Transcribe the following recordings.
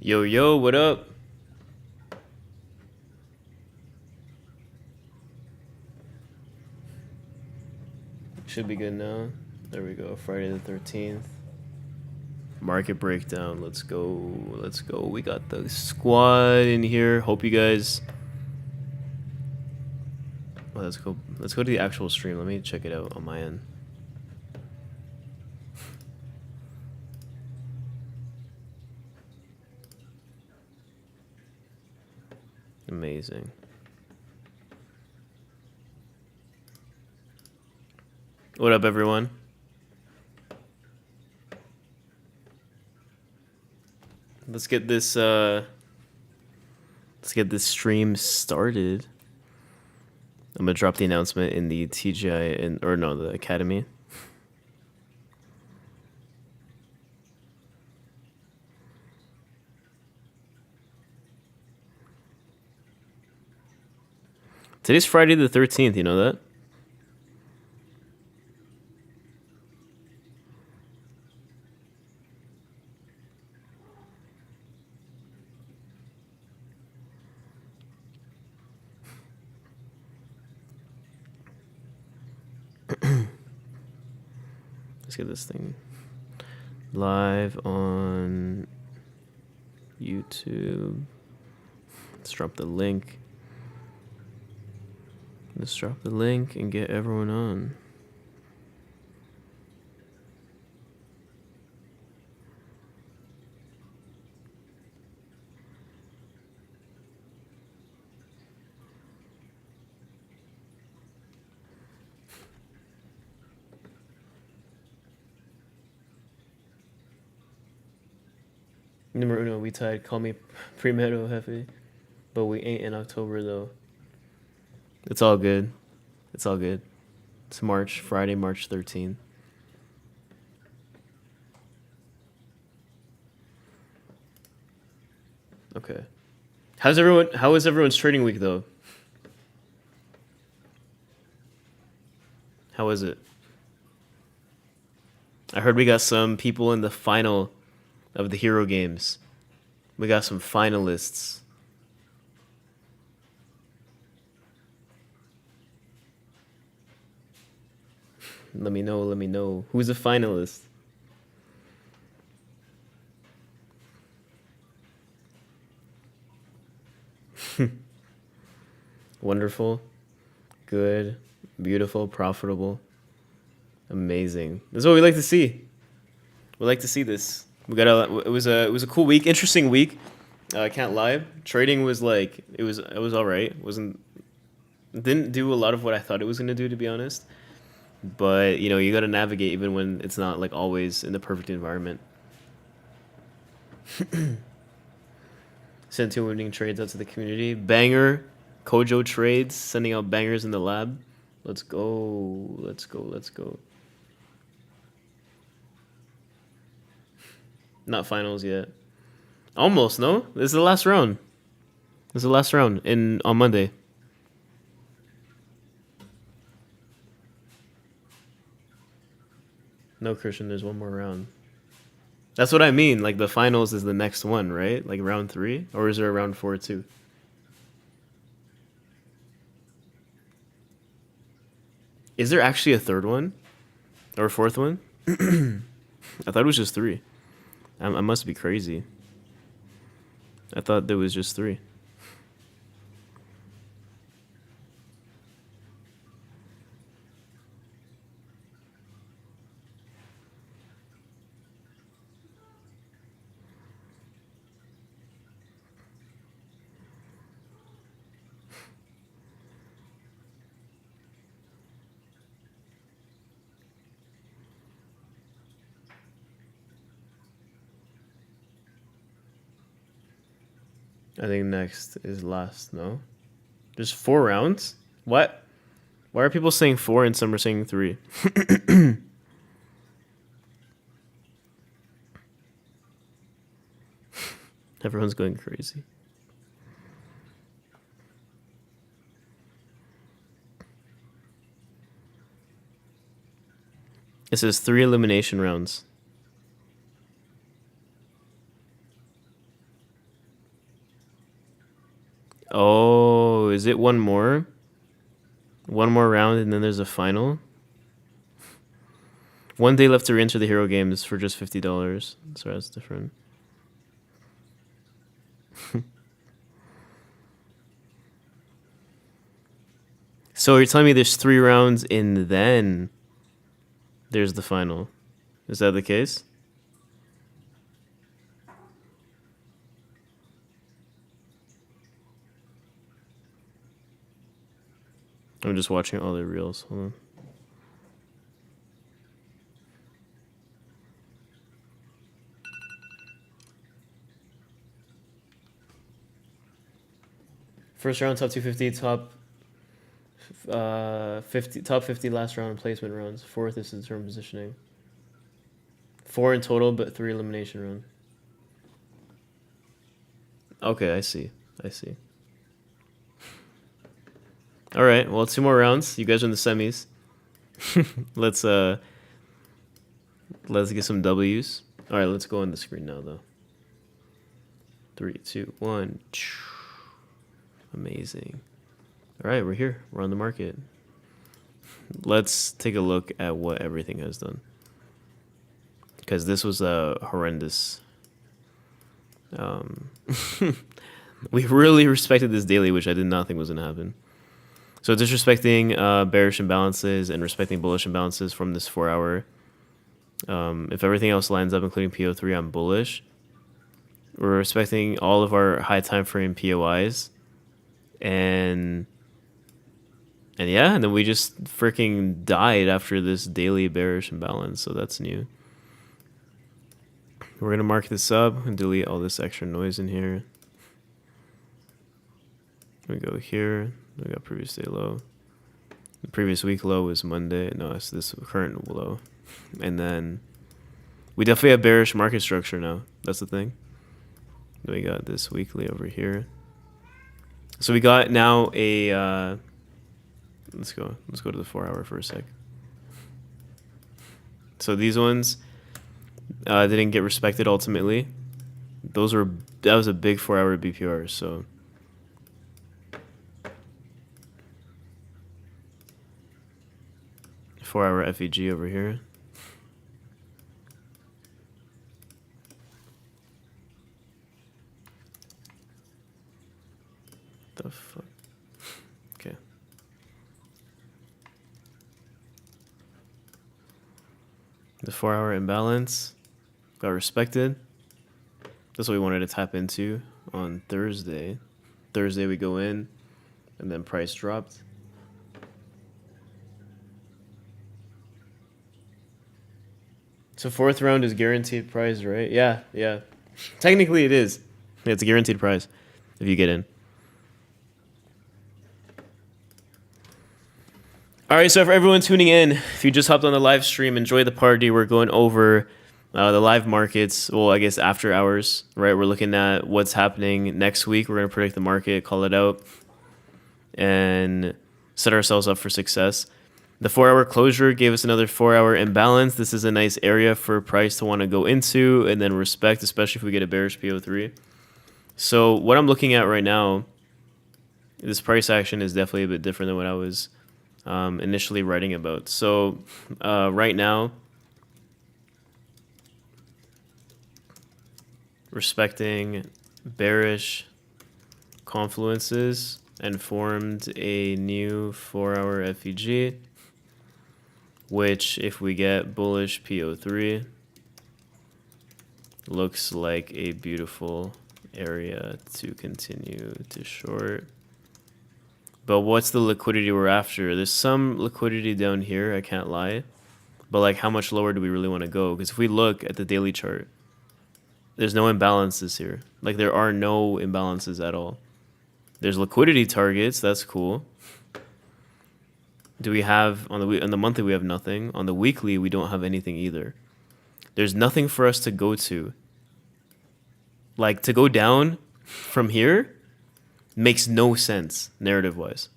Yo, yo, what up? Should be good now. There we go. Friday the 13th. Market breakdown. Let's go. Let's go. We got the squad in here. Hope you guys. Well, let's go. Let's go to the actual stream. Let me check it out on my end. Amazing. What up, everyone? Let's get this stream started. I'm gonna drop the announcement in the TGI or no, the Academy. Today's Friday the 13th, you know that? Let's get this thing live on YouTube. Let's drop the link. Let's drop the link and get everyone on. Numero uno, we tied. Call me Primero Jefe. But we ain't in October, though. It's all good. It's all good. It's Friday, March 13th. Okay. How is everyone's trading week, though? How is it? I heard we got some people in the final of the Hero Games. We got some finalists. Let me know. Who's a finalist? Wonderful, good, beautiful, profitable, amazing. This is what we like to see. We like to see this. It was a cool week, interesting week. I can't lie. Trading was like it was all right. Didn't do a lot of what I thought it was gonna do, to be honest. But you got to navigate even when it's not like always in the perfect environment. Send 2 winning trades out to the community. Banger, Kojo trades, sending out bangers in the lab. Let's go. Not finals yet. Almost, no? This is the last round. On Monday. No, Christian, there's one more round. That's what I mean. Like, the finals is the next one, right? Like, round 3? Or is there a round 4, too? Is there actually a third one? Or a fourth one? I thought it was just 3. I must be crazy. I thought there was just 3. I think next is last, no? There's 4 rounds? What? Why are people saying 4 and some are saying 3? Everyone's going crazy. It says 3 elimination rounds. Oh, is it one more? One more round and then there's a final? One day left to re-enter the hero games for just $50. So that's different. So you're telling me there's 3 rounds and then there's the final. Is that the case? I'm just watching all the reels. Hold on. First round, top 250, top 50 last round placement rounds. Fourth is to determine positioning. 4 in total, but 3 elimination round. Okay, I see. All right, well, 2 more rounds. You guys are in the semis. Let's get some W's. All right, let's go on the screen now, though. 3, 2, 1. Amazing. All right, we're here. We're on the market. Let's take a look at what everything has done. Because this was a horrendous. We really respected this daily, which I did not think was going to happen. So disrespecting bearish imbalances and respecting bullish imbalances from this 4 hour. If everything else lines up, including PO3, I'm bullish. We're respecting all of our high time frame POIs. And yeah, and then we just freaking died after this daily bearish imbalance. So that's new. We're going to mark this up and delete all this extra noise in here. We go here. We got previous day low. The previous week low was Monday. No, it's this current low. And then we definitely have bearish market structure now. That's the thing. Then we got this weekly over here. So we got now a let's go to the 4 hour for a sec. So these ones didn't get respected ultimately. That was a big 4 hour BPR. So 4 hour FEG over here. The fuck? Okay. The 4 hour imbalance got respected. That's what we wanted to tap into on Thursday. Thursday we go in and then price dropped. So 4th round is guaranteed prize, right? Yeah. Technically it is. It's a guaranteed prize if you get in. All right, so for everyone tuning in, if you just hopped on the live stream, enjoy the party. We're going over the live markets. Well, I guess after hours, right? We're looking at what's happening next week. We're going to predict the market, call it out, and set ourselves up for success. The 4 hour closure gave us another 4 hour imbalance. This is a nice area for price to want to go into and then respect, especially if we get a bearish PO3. So what I'm looking at right now, this price action is definitely a bit different than what I was initially writing about. So right now, respecting bearish confluences and formed a new 4 hour FEG, which if we get bullish PO3 looks like a beautiful area to continue to short. But what's the liquidity we're after? There's some liquidity down here, I can't lie. But like, how much lower do we really want to go? Because if we look at the daily chart, there's no imbalances here. Like, there are no imbalances at all. There's liquidity targets, that's cool. Do we have, on the monthly we have nothing. On the weekly we don't have anything either. There's nothing for us to go to. Like, to go down from here makes no sense narrative-wise.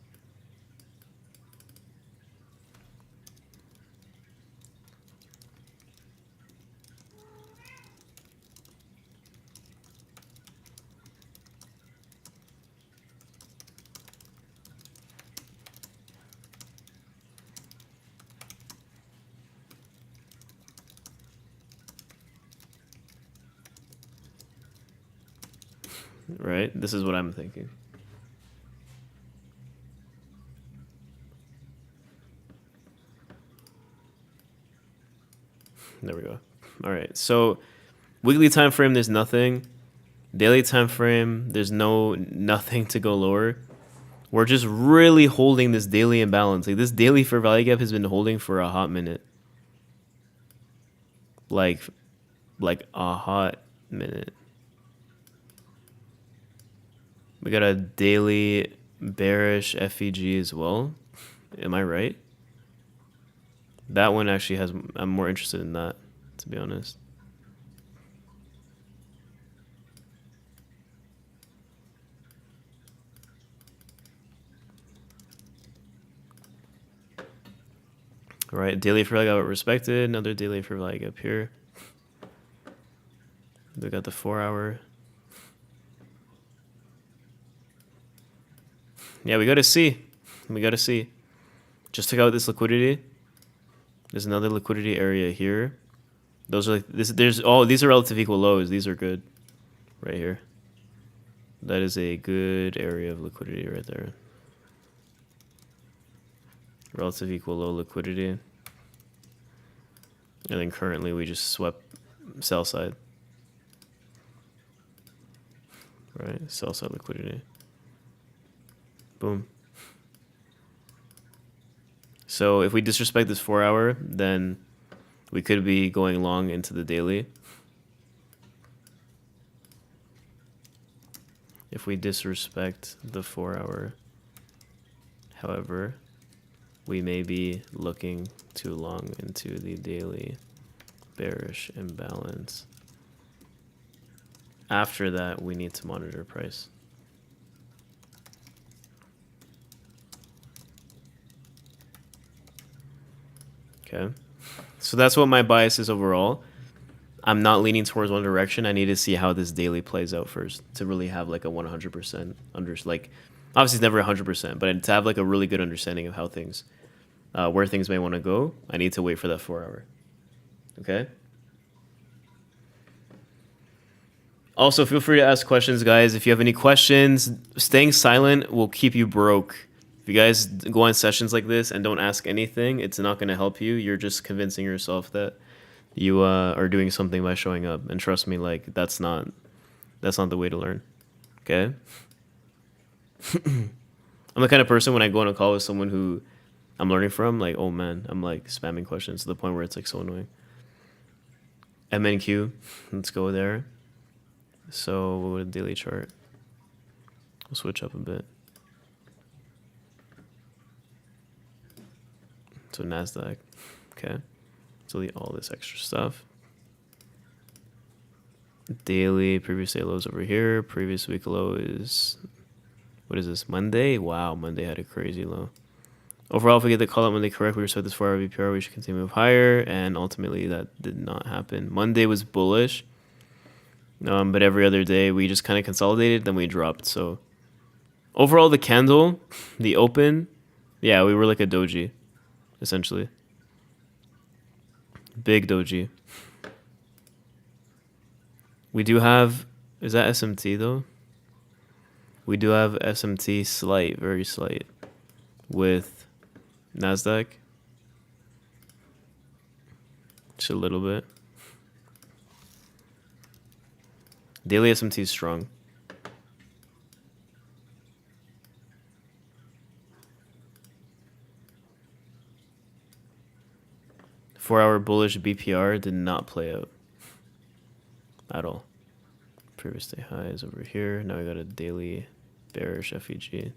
right? This is what I'm thinking. There we go. All right. So weekly time frame, there's nothing. Daily time frame, there's nothing to go lower. We're just really holding this daily imbalance. Like this daily fair value gap has been holding for a hot minute. Like a hot minute. We got a daily bearish FEG as well. Am I right? That one actually has, I'm more interested in that, to be honest. All right, daily fair value gap respected. Another daily fair value gap here. We got the 4 hour. Yeah, we got to see. We got to see. Just took out this liquidity. There's another liquidity area here. Those are like this. There's these are relative equal lows. These are good, right here. That is a good area of liquidity right there. Relative equal low liquidity. And then currently we just swept sell side. Right, sell side liquidity. Boom. So if we disrespect this 4 hour, then we could be going long into the daily. If we disrespect the 4 hour, however, we may be looking too long into the daily bearish imbalance. After that, we need to monitor price. Okay, so that's what my bias is overall. I'm not leaning towards one direction. I need to see how this daily plays out first to really have like a 100% like, obviously it's never 100%, but to have like a really good understanding of how things, where things may want to go. I need to wait for that 4 hour. Okay. Also, feel free to ask questions, guys. If you have any questions, staying silent will keep you broke. If you guys go on sessions like this and don't ask anything, it's not going to help you. You're just convincing yourself that you are doing something by showing up. And trust me, like that's not the way to learn. Okay? I'm the kind of person when I go on a call with someone who I'm learning from, like, oh man, I'm like spamming questions to the point where it's like so annoying. MNQ, let's go there. So we'll go to daily chart. We'll switch up a bit. So NASDAQ, okay. Delete all this extra stuff. Daily, previous day lows over here. Previous week low is, what is this, Monday? Wow, Monday had a crazy low. Overall, if we get the call out Monday correct, we respect this 4 hour VPR, we should continue to move higher. And ultimately, that did not happen. Monday was bullish. But every other day, we just kind of consolidated, then we dropped. So overall, the candle, the open, yeah, we were like a doji, essentially. Big doji. We do have, is that SMT though? We do have SMT slight, very slight, with NASDAQ. Just a little bit. Daily SMT is strong. Four-hour bullish BPR did not play out at all. Previous day high is over here. Now we got a daily bearish FEG.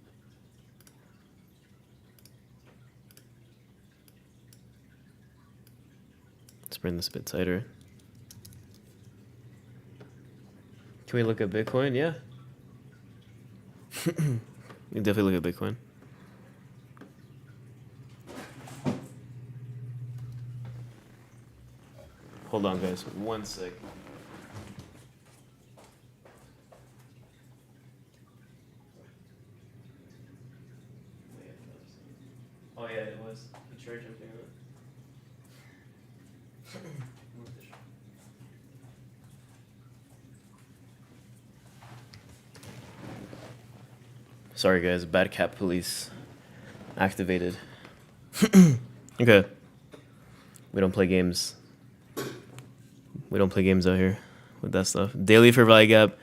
Let's bring this a bit tighter. Can we look at Bitcoin? Yeah. We can definitely look at Bitcoin. Hold on, guys. 1 sec. Oh yeah, it was. The church I'm thinking of. Sorry guys, bad cat police activated. Okay. We don't play games. We don't play games out here with that stuff. Daily fair value gap.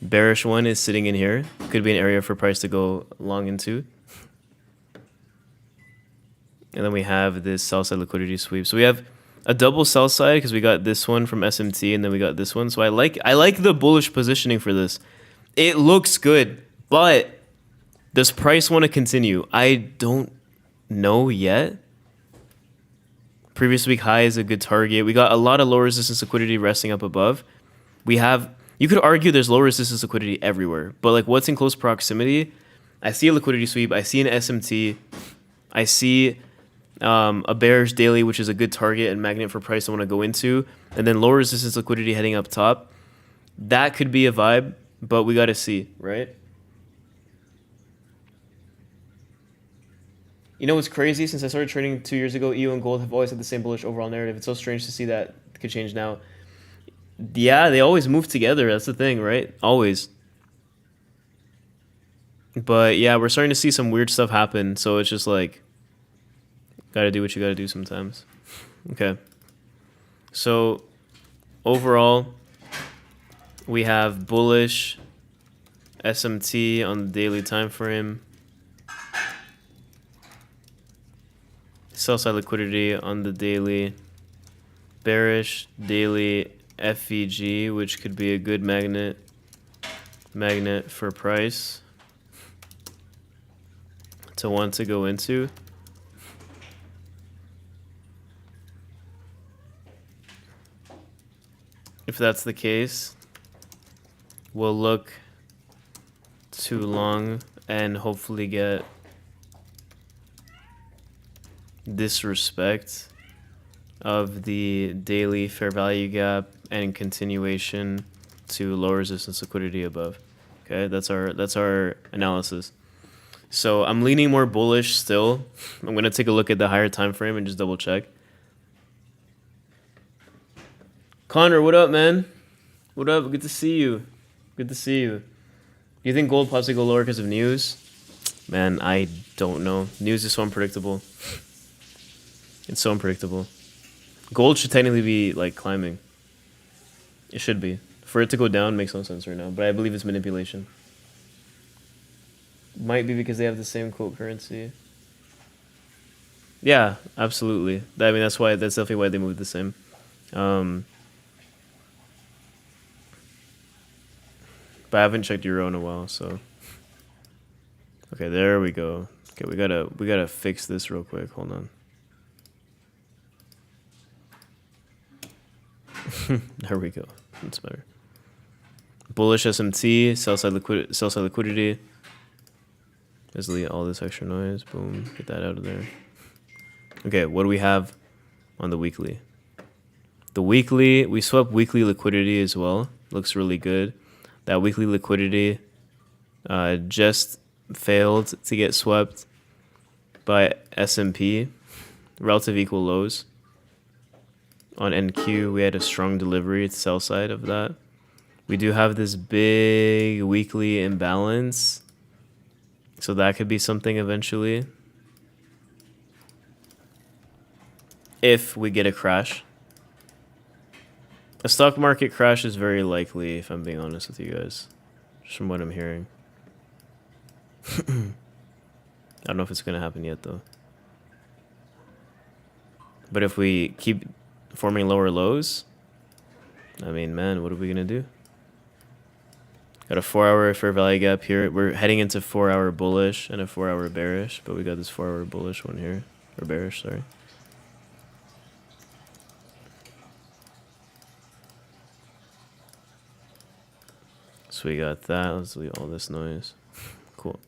Bearish one is sitting in here. Could be an area for price to go long into. And then we have this sell side liquidity sweep. So we have a double sell side because we got this one from SMT and then we got this one. So I like the bullish positioning for this. It looks good, but does price want to continue? I don't know yet. Previous week high is a good target. We got a lot of low resistance liquidity resting up above. We have, you could argue there's low resistance liquidity everywhere, but like what's in close proximity? I see a liquidity sweep. I see an SMT. I see a bearish daily, which is a good target and magnet for price I want to go into. And then low resistance liquidity heading up top. That could be a vibe, but we got to see, right? You know what's crazy? Since I started trading 2 years ago, EU and gold have always had the same bullish overall narrative. It's so strange to see that it could change now. Yeah, they always move together. That's the thing, right? Always. But yeah, we're starting to see some weird stuff happen. So it's just like, gotta do what you gotta do sometimes. Okay. So overall, we have bullish SMT on the daily time frame. Sell side liquidity on the daily. Bearish daily FVG, which could be a good magnet for price to want to go into. If that's the case, we'll look too long and hopefully get disrespect of the daily fair value gap and continuation to low resistance liquidity above. Okay, that's our analysis. So I'm leaning more bullish still. I'm gonna take a look at the higher time frame and just double check. Connor, what up, man? What up? Good to see you. Good to see you. Do you think gold possibly go lower because of news? Man, I don't know. News is so unpredictable. It's so unpredictable. Gold should technically be like climbing. It should be. For it to go down makes no sense right now, but I believe it's manipulation. Might be because they have the same quote currency. Yeah, absolutely. I mean, that's definitely why they moved the same. But I haven't checked Euro in a while, so. Okay, there we go. Okay, we gotta fix this real quick. Hold on. There we go. That's better. Bullish SMT, sell side liquidity. Let's delete all this extra noise. Boom, get that out of there. Okay, what do we have on the weekly? The weekly, we swept weekly liquidity as well. Looks really good. That weekly liquidity just failed to get swept by S&P. Relative equal lows. On NQ, we had a strong delivery to sell side of that. We do have this big weekly imbalance. So that could be something eventually. If we get a crash. A stock market crash is very likely, if I'm being honest with you guys. Just from what I'm hearing. I don't know if it's going to happen yet, though. But if we keep forming lower lows, I mean, man, what are we going to do? Got a 4-hour fair value gap here. We're heading into 4-hour bullish and a 4-hour bearish, but we got this 4-hour bullish one here. Or bearish, sorry. So we got that. Let's delete all this noise. Cool.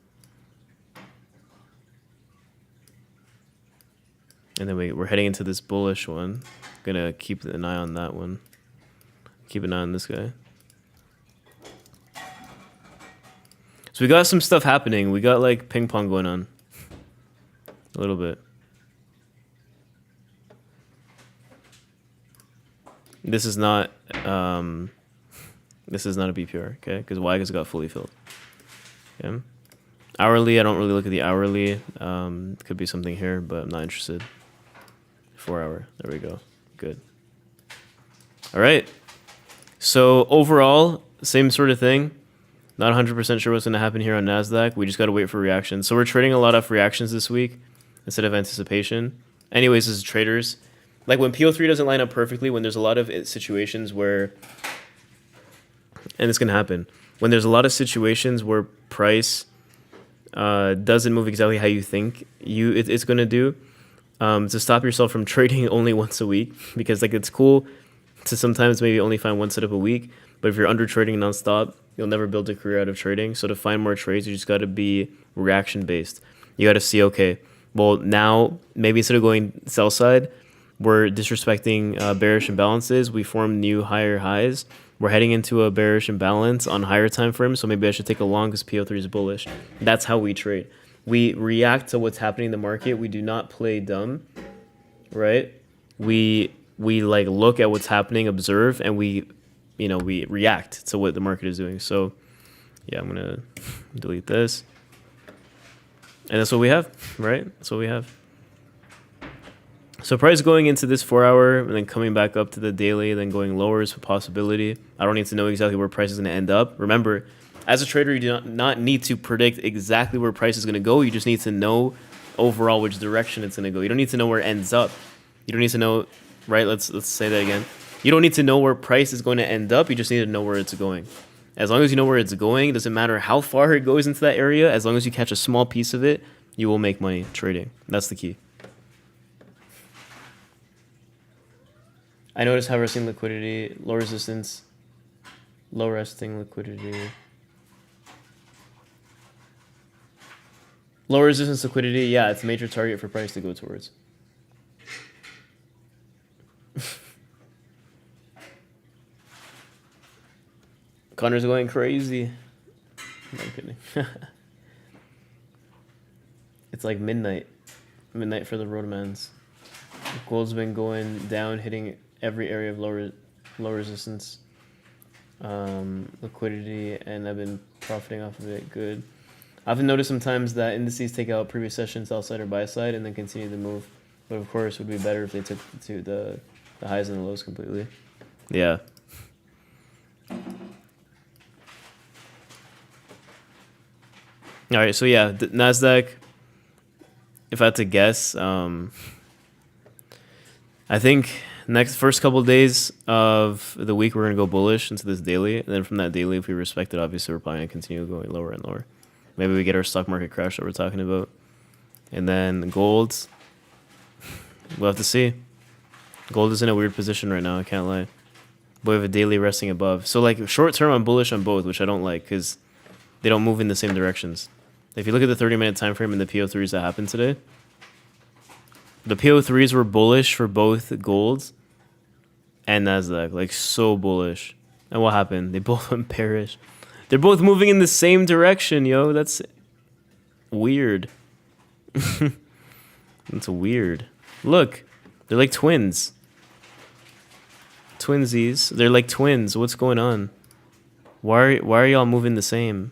And then we're heading into this bullish one. Gonna keep an eye on that one. Keep an eye on this guy. So we got some stuff happening. We got like ping pong going on. A little bit. This is not a BPR, okay? Because Y has got fully filled. Okay? Hourly, I don't really look at the hourly. Could be something here, but I'm not interested. 4 hour. There we go. Good. All right. So overall, same sort of thing. Not 100% sure what's going to happen here on NASDAQ. We just got to wait for reactions. So we're trading a lot of reactions this week instead of anticipation. Anyways, as traders, like when PO3 doesn't line up perfectly, when there's a lot of situations where, and it's going to happen, when there's a lot of situations where price doesn't move exactly how you think it's going to do, to stop yourself from trading only once a week, because like it's cool to sometimes maybe only find one setup a week, but if you're under trading nonstop, you'll never build a career out of trading. So to find more trades, you just got to be reaction based. You got to see, okay, well now maybe instead of going sell side, we're disrespecting bearish imbalances. We form new higher highs. We're heading into a bearish imbalance on higher time frames, so maybe I should take a long because PO3 is bullish. That's how we trade. We react to what's happening in the market. We do not play dumb, right? We like look at what's happening, observe, and we react to what the market is doing. So yeah, I'm gonna delete this, and that's what we have, right? That's what we have. So price going into this 4 hour and then coming back up to the daily, then going lower is a possibility. I don't need to know exactly where price is going to end up. Remember, as a trader, you do not need to predict exactly where price is going to go. You just need to know overall which direction it's going to go. You don't need to know where it ends up. You don't need to know, right? Let's say that again. You don't need to know where price is going to end up. You just need to know where it's going. As long as you know where it's going, it doesn't matter how far it goes into that area. As long as you catch a small piece of it, you will make money trading. That's the key. I noticed high resting liquidity, low resistance, low resting liquidity. Low resistance liquidity, yeah, it's a major target for price to go towards. Connor's going crazy. No, I'm kidding. It's like midnight. Midnight for the roadmans. Gold's been going down, hitting every area of low resistance, liquidity, and I've been profiting off of it. Good. I've noticed sometimes that indices take out previous sessions, sell side or buy side, and then continue to move. But of course, it would be better if they took to the highs and the lows completely. Yeah. All right. So yeah, the NASDAQ. If I had to guess, I think first couple of days of the week we're gonna go bullish into this daily, and then from that daily, if we respect it, obviously we're probably gonna continue going lower and lower. Maybe we get our stock market crash that we're talking about, and then gold. We'll have to see. Gold is in a weird position right now. I can't lie. But we have a daily resting above. So like short term, I'm bullish on both, which I don't like because they don't move in the same directions. If you look at the 30-minute time frame and the PO3s that happened today, the PO3s were bullish for both gold and NASDAQ, like so bullish. And what happened? They both went bearish. They're both moving in the same direction, yo. That's weird. That's weird. Look, they're like twins. Twinsies. They're like twins. What's going on? Why are y'all moving the same?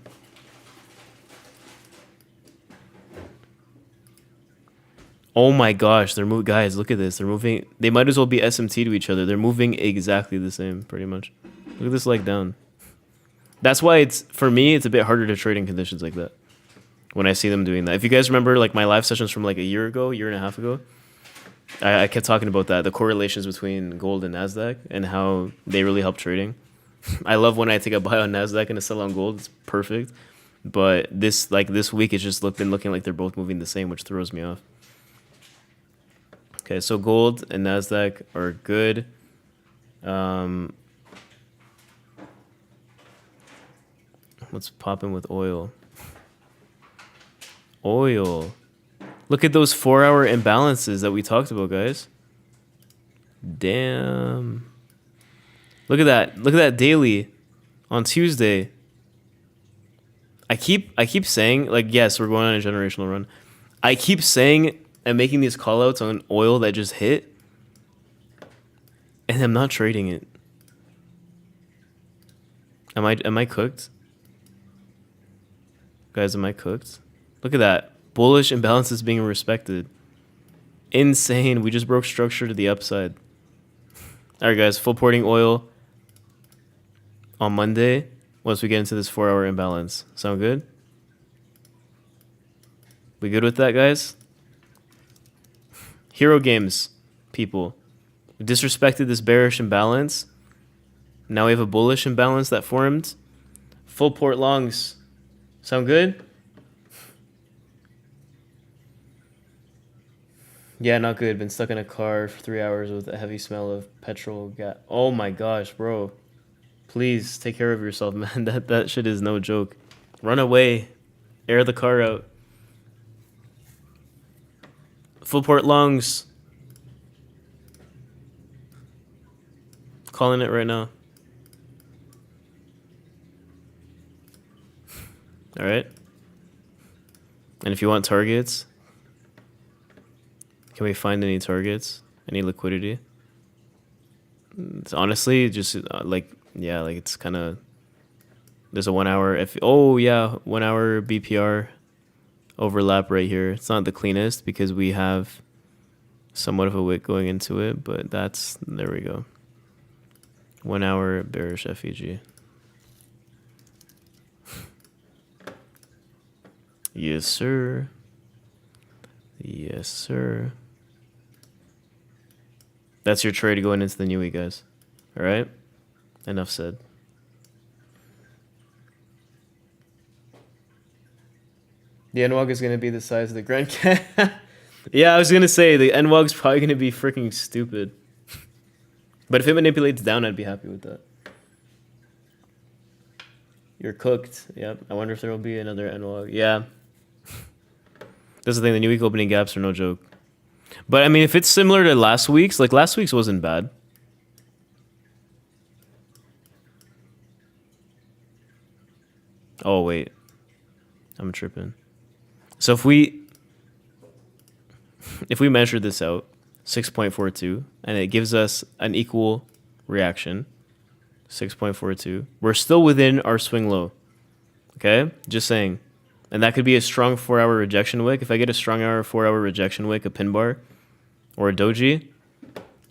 Oh my gosh, they're moving. Guys, look at this. They're moving. They might as well be SMT to each other. They're moving exactly the same, pretty much. Look at this leg down. That's why for me, it's a bit harder to trade in conditions like that when I see them doing that. If you guys remember like my live sessions from like a year and a half ago, I kept talking about that, the correlations between gold and NASDAQ and how they really help trading. I love when I take a buy on NASDAQ and a sell on gold. It's perfect. But this week, it's just been looking like they're both moving the same, which throws me off. Okay, so gold and NASDAQ are good. What's popping with oil? Oil. Look at those 4-hour imbalances that we talked about, guys. Damn. Look at that. Look at that daily on Tuesday. I keep saying, like, yes, we're going on a generational run. I keep saying and making these call outs on oil that just hit, and I'm not trading it. Am I cooked? Guys, am I cooked? Look at that. Bullish imbalances being respected. Insane. We just broke structure to the upside. All right, guys. Full porting oil on Monday once we get into this 4-hour imbalance. Sound good? We good with that, guys? Hero games, people. We disrespected this bearish imbalance. Now we have a bullish imbalance that formed. Full port longs. Sound good? Yeah, not good. Been stuck in a car for 3 hours with a heavy smell of petrol gas. Oh my gosh, bro. Please take care of yourself, man. That shit is no joke. Run away. Air the car out. Full port longs. Calling it right now. All right. And if you want targets, can we find any targets? Any liquidity? It's honestly just like, yeah, like it's kind of, there's a 1 hour. Oh yeah, 1 hour BPR overlap right here. It's not the cleanest because we have somewhat of a wick going into it, but there we go. 1 hour bearish FEG. Yes, sir. Yes, sir. That's your trade going into the new week, guys. All right? Enough said. The NWOG is going to be the size of the Grand Canyon. Yeah, I was going to say, the NWOG's probably going to be freaking stupid. But if it manipulates down, I'd be happy with that. You're cooked. Yep. I wonder if there will be another NWOG. Yeah. That's the thing. The new week opening gaps are no joke. But, I mean, if it's similar to last week's, like last week's wasn't bad. Oh, wait. I'm tripping. So if we measure this out, 6.42, and it gives us an equal reaction, 6.42, we're still within our swing low. Okay? Just saying. And that could be a strong 4-hour rejection wick. If I get a strong 4-hour rejection wick, a pin bar, or a doji,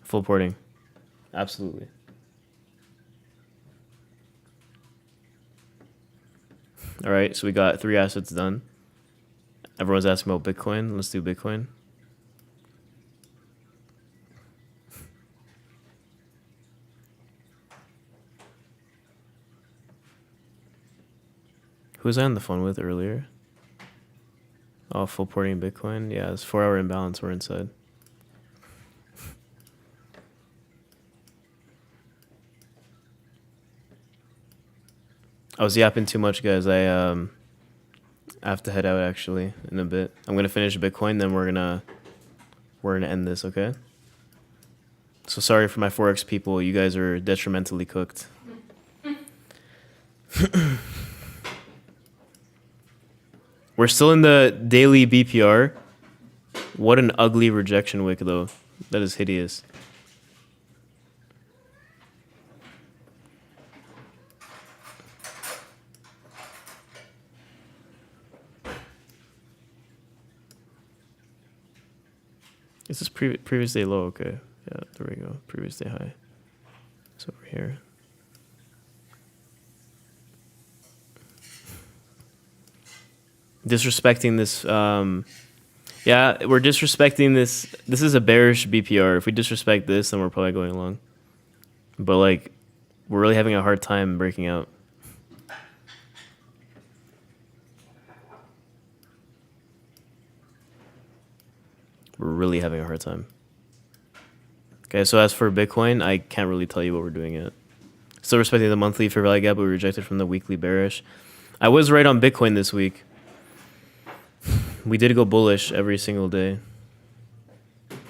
full porting. Absolutely. All right, so we got 3 assets done. Everyone's asking about Bitcoin. Let's do Bitcoin. Who was I on the phone with earlier? Oh, full porting Bitcoin. Yeah, it's 4-hour imbalance. We're inside. I was yapping too much, guys. I have to head out actually in a bit. I'm gonna finish Bitcoin, then we're gonna end this, okay? So sorry for my Forex people. You guys are detrimentally cooked. We're still in the daily BPR. What an ugly rejection wick, though. That is hideous. Is this previous day low? Okay. Yeah, there we go. Previous day high. It's over here. Disrespecting this. Yeah, we're disrespecting this. This is a bearish BPR. If we disrespect this, then we're probably going long. But, like, we're really having a hard time breaking out. We're really having a hard time. Okay, so as for Bitcoin, I can't really tell you what we're doing yet. Still respecting the monthly fair value gap, but we rejected from the weekly bearish. I was right on Bitcoin this week. We did go bullish every single day.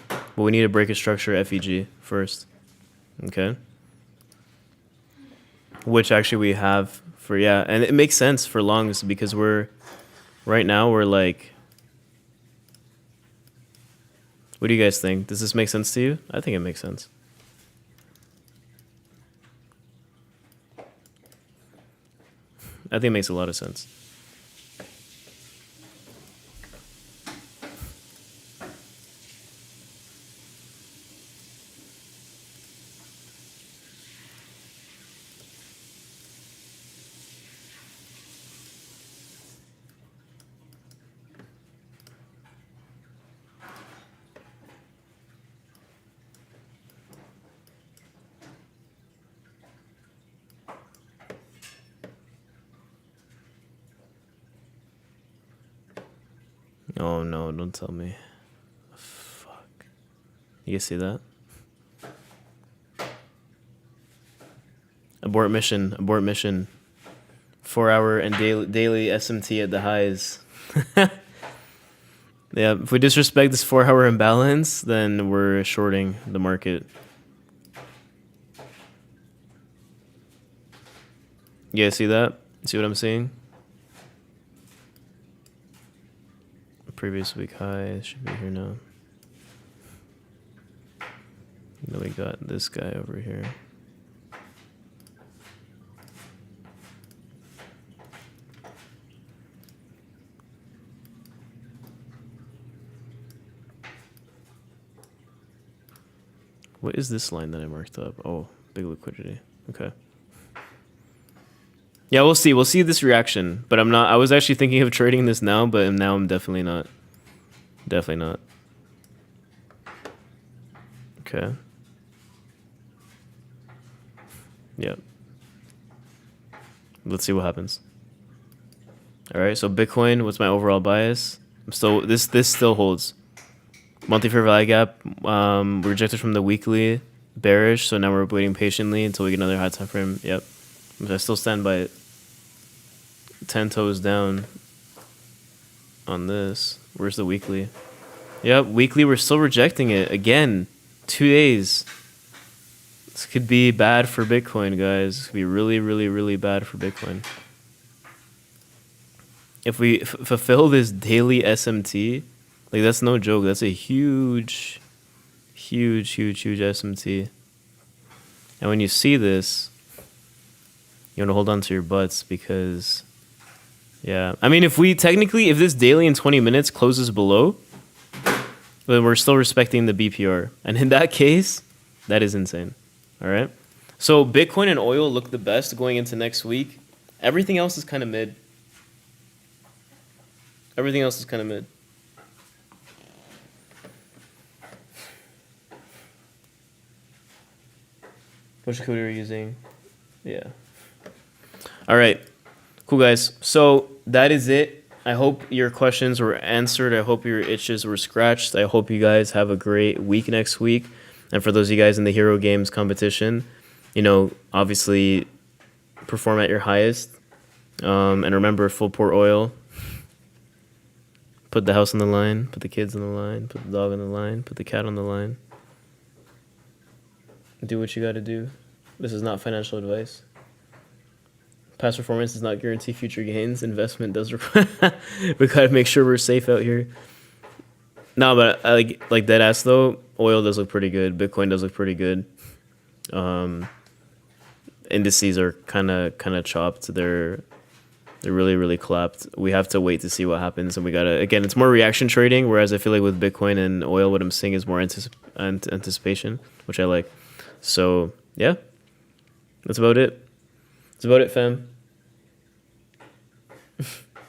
But we need to break a structure FEG first. Okay? Which actually we have for, yeah. And it makes sense for longs because right now we're like, what do you guys think? Does this make sense to you? I think it makes sense. I think it makes a lot of sense. Oh no, don't tell me. Fuck. You guys see that? Abort mission. Abort mission. 4-hour and daily SMT at the highs. Yeah, if we disrespect this 4-hour imbalance, then we're shorting the market. You guys see that? See what I'm seeing? Previous week high should be here now. Then we got this guy over here. What is this line that I marked up? Oh, big liquidity. Okay. Yeah, we'll see. We'll see this reaction, but I'm not. I was actually thinking of trading this now, but now I'm definitely not. Definitely not. Okay. Yep. Let's see what happens. All right. So Bitcoin. What's my overall bias? I'm still. This still holds. Monthly fair value gap. Rejected from the weekly. Bearish. So now we're waiting patiently until we get another high time frame. Yep. I still stand by it. 10 toes down on this. Where's the weekly? Yep, weekly, we're still rejecting it. Again, 2 days. This could be bad for Bitcoin, guys. This could be really, really, really bad for Bitcoin. If we fulfill this daily SMT, like that's no joke. That's a huge, huge, huge, huge SMT. And when you see this, you want to hold on to your butts because, yeah. I mean, if this daily in 20 minutes closes below, then we're still respecting the BPR. And in that case, that is insane. All right? So Bitcoin and oil look the best going into next week. Everything else is kind of mid. Everything else is kind of mid. Which code are you using? Yeah. All right. Cool, guys. So that is it. I hope your questions were answered. I hope your itches were scratched. I hope you guys have a great week next week. And for those of you guys in the Hero Games competition, obviously perform at your highest. And remember, full port oil. Put the house on the line. Put the kids on the line. Put the dog on the line. Put the cat on the line. Do what you got to do. This is not financial advice. Past performance does not guarantee future gains. Investment does require. We gotta make sure we're safe out here. No, but like dead ass though. Oil does look pretty good. Bitcoin does look pretty good. Indices are kind of chopped. They're really, really clapped. We have to wait to see what happens, and we gotta again. It's more reaction trading, whereas I feel like with Bitcoin and oil, what I'm seeing is more anticipation, which I like. So yeah, that's about it. That's about it, fam.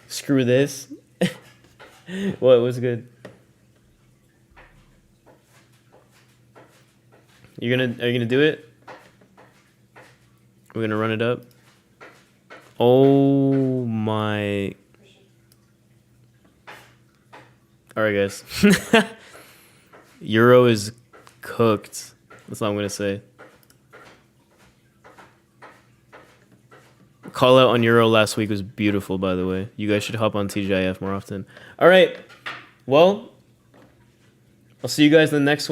Screw this. What was good? Are you gonna do it? We're gonna run it up. Oh my. Alright, guys. Euro is cooked. That's all I'm gonna say. Call out on Euro last week was beautiful, by the way. You guys should hop on TGIF more often. All right. Well, I'll see you guys in the next one.